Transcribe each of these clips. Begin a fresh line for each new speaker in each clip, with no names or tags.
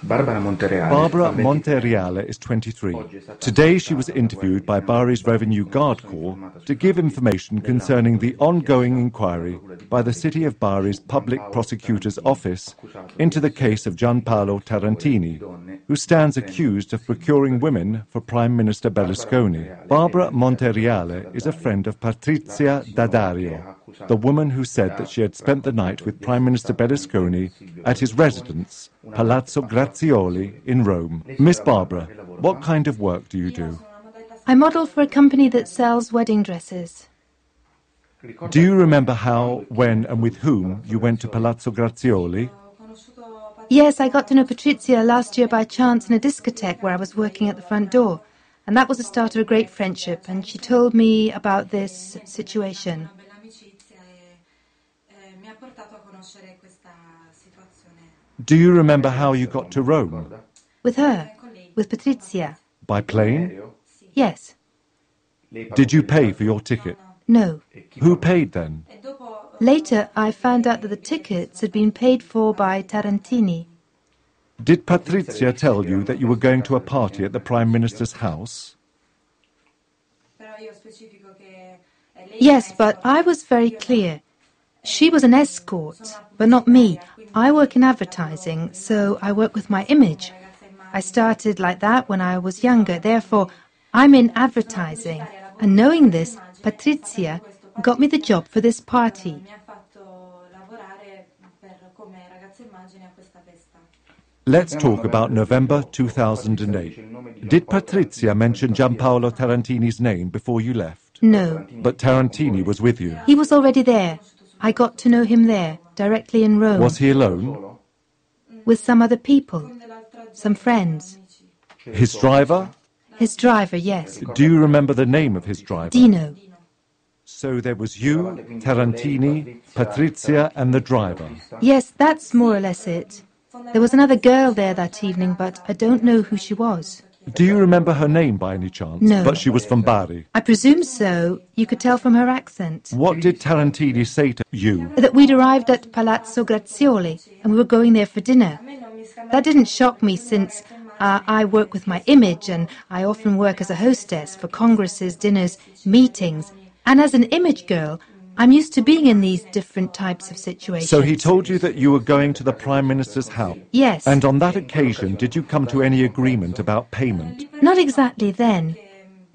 Barbara
Montereale is 23. Today she was interviewed by Bari's Revenue Guard Corps to give information concerning the ongoing inquiry by the City of Bari's Public Prosecutor's Office into the case of Gianpaolo Tarantini, who stands accused of procuring women for Prime Minister Berlusconi. Barbara Montereale is a friend of Patrizia Daddario, the woman who said that she had spent the night with Prime Minister Berlusconi at his residence, Palazzo Grazioli, in Rome. Miss Barbara, what kind of work do you do?
I model for a company that sells wedding dresses.
Do you remember how, when and with whom you went to Palazzo Grazioli?
Yes, I got to know Patrizia last year by chance in a discotheque where I was working at the front door. And that was the start of a great friendship, and she told me about this situation.
Do you remember how you got to Rome?
With her, with Patrizia.
By plane?
Yes.
Did you pay for your ticket?
No.
Who paid then?
Later, I found out that the tickets had been paid for by Tarantini.
Did Patrizia tell you that you were going to a party at the Prime Minister's house?
Yes, but I was very clear. She was an escort, but not me. I work in advertising, so I work with my image. I started like that when I was younger, therefore I'm in advertising. And knowing this, Patrizia got me the job for this party.
Let's talk about November 2008. Did Patrizia mention Gianpaolo Tarantini's name before you left?
No.
But Tarantini was with you?
He was already there. I got to know him there, directly in Rome.
Was he alone?
With some other people, some friends.
His driver?
His driver, yes.
Do you remember the name of his driver?
Dino.
So there was you, Tarantini, Patrizia and the driver?
Yes, that's more or less it. There was another girl there that evening, but I don't know who she was.
Do you remember her name by any chance?
No.
But she was from Bari?
I presume so. You could tell from her accent.
What did Tarantini say to you?
That we'd arrived at Palazzo Grazioli and we were going there for dinner. That didn't shock me since I work with my image and I often work as a hostess for congresses, dinners, meetings. And as an image girl, I'm used to being in these different types of situations.
So he told you that you were going to the Prime Minister's house?
Yes.
And on that occasion, did you come to any agreement about payment?
Not exactly then.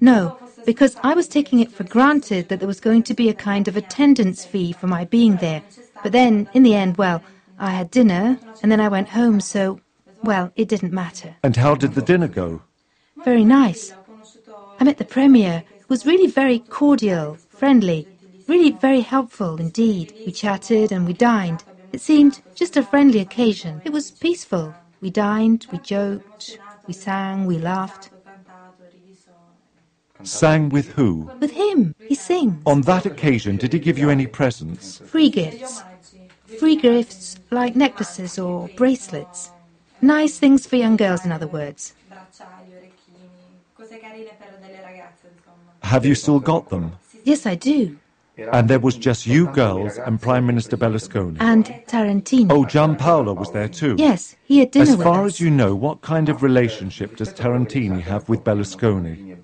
No, because I was taking it for granted that there was going to be a kind of attendance fee for my being there. But then, in the end, well, I had dinner, and then I went home, so, well, it didn't matter.
And how did the dinner go?
Very nice. I met the Premier, who was really very cordial, friendly. Really very helpful indeed. We chatted and we dined. It seemed just a friendly occasion. It was peaceful. We dined, we joked, we sang, we laughed.
Sang with who?
With him. He sings.
On that occasion, did he give you any presents?
Free gifts. Free gifts like necklaces or bracelets. Nice things for young girls, in other words.
Have you still got them?
Yes, I do.
And there was just you girls and Prime Minister Berlusconi?
And Tarantino.
Oh, Gianpaolo was there too?
Yes, he had dinner with us.
As far as you know, what kind of relationship does Tarantini have with Berlusconi?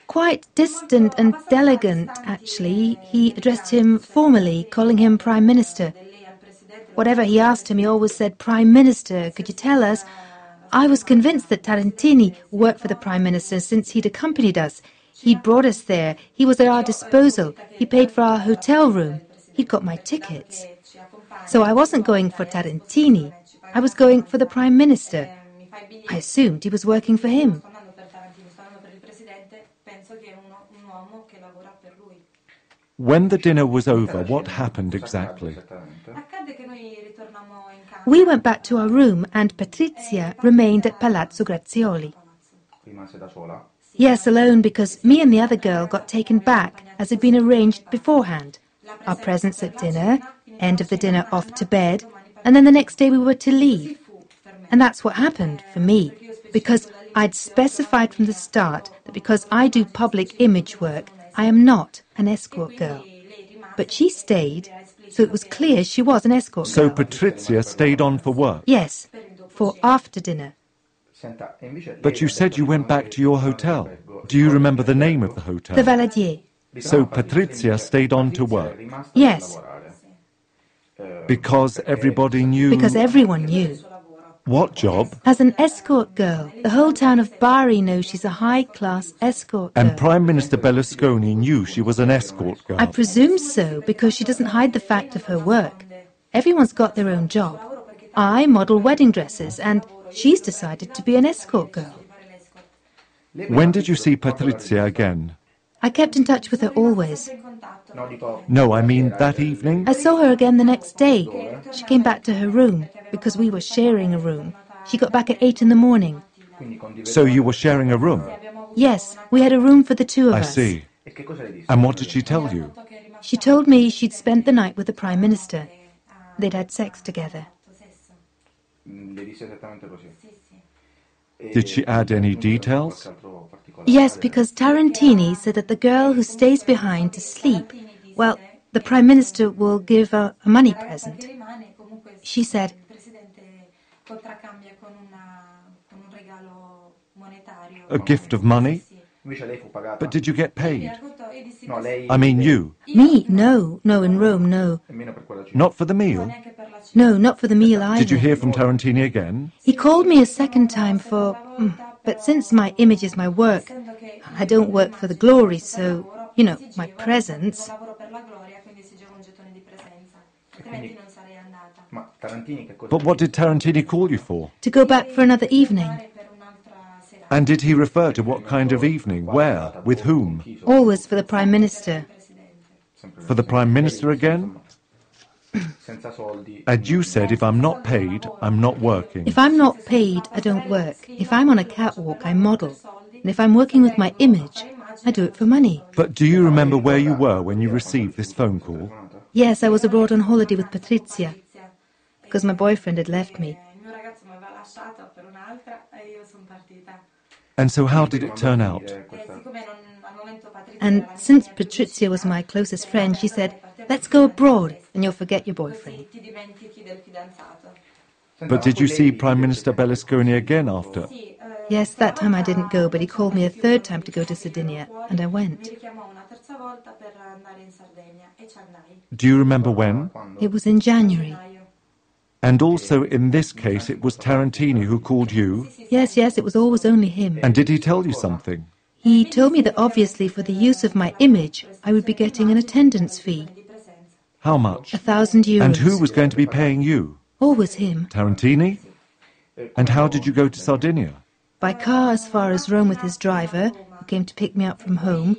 Quite distant and elegant, actually. He addressed him formally, calling him Prime Minister. Whatever he asked him, he always said, Prime Minister, could you tell us? I was convinced that Tarantini worked for the Prime Minister since he'd accompanied us. He'd brought us there. He was at our disposal. He paid for our hotel room. He'd got my tickets. So I wasn't going for Tarantini. I was going for the Prime Minister. I assumed he was working for him.
When the dinner was over, what happened exactly?
We went back to our room and Patrizia remained at Palazzo Grazioli. Yes, alone, because me and the other girl got taken back, as had been arranged beforehand. Our presents at dinner, end of the dinner off to bed, and then the next day we were to leave. And that's what happened for me, because I'd specified from the start that because I do public image work, I am not an escort girl. But she stayed, so it was clear she was an escort girl.
So Patrizia stayed on for work?
Yes, for after dinner.
But you said you went back to your hotel. Do you remember the name of the hotel?
The Valadier.
So Patrizia stayed on to work?
Yes,
Because everybody knew...
because everyone knew.
What job?
As an escort girl. The whole town of Bari knows she's a high-class escort girl.
And Prime Minister Berlusconi knew she was an escort girl.
I presume so, because she doesn't hide the fact of her work. Everyone's got their own job. I model wedding dresses, and she's decided to be an escort girl.
When did you see Patrizia again?
I kept in touch with her always.
No, I mean that evening?
I saw her again the next day. She came back to her room, because we were sharing a room. She got back at 8 in the morning.
So you were sharing a room?
Yes, we had a room for the two of us.
I see. And what did she tell you?
She told me she'd spent the night with the Prime Minister. They'd had sex together.
Did she add any details?
Yes, because Tarantini said that the girl who stays behind to sleep, well, the Prime Minister will give a money present. She said,
a gift of money? But did you get paid? I mean you.
Me? No, in Rome, no.
Not for the meal?
No, not for the meal either.
Did you hear from Tarantini again?
He called me a second time for... But since my image is my work, I don't work for the glory, so, you know, my presence...
But what did Tarantini call you for?
To go back for another evening.
And did he refer to what kind of evening? Where? With whom?
Always for the Prime Minister.
For the Prime Minister again? And you said if I'm not paid, I'm not working.
If I'm not paid, I don't work. If I'm on a catwalk, I model. And if I'm working with my image, I do it for money.
But do you remember where you were when you received this phone call?
Yes, I was abroad on holiday with Patrizia, because my boyfriend had left me.
And so how did it turn out?
And since Patrizia was my closest friend, she said, let's go abroad and you'll forget your boyfriend.
But did you see Prime Minister Berlusconi again after?
Yes, that time I didn't go, but he called me a third time to go to Sardinia, and I went.
Do you remember when?
It was in January.
And also in this case it was Tarantini who called you?
Yes, it was always only him.
And did he tell you something?
He told me that obviously for the use of my image, I would be getting an attendance fee.
How much?
1,000 euros.
And who was going to be paying you?
Always him.
Tarantini? And how did you go to Sardinia?
By car as far as Rome with his driver, who came to pick me up from home.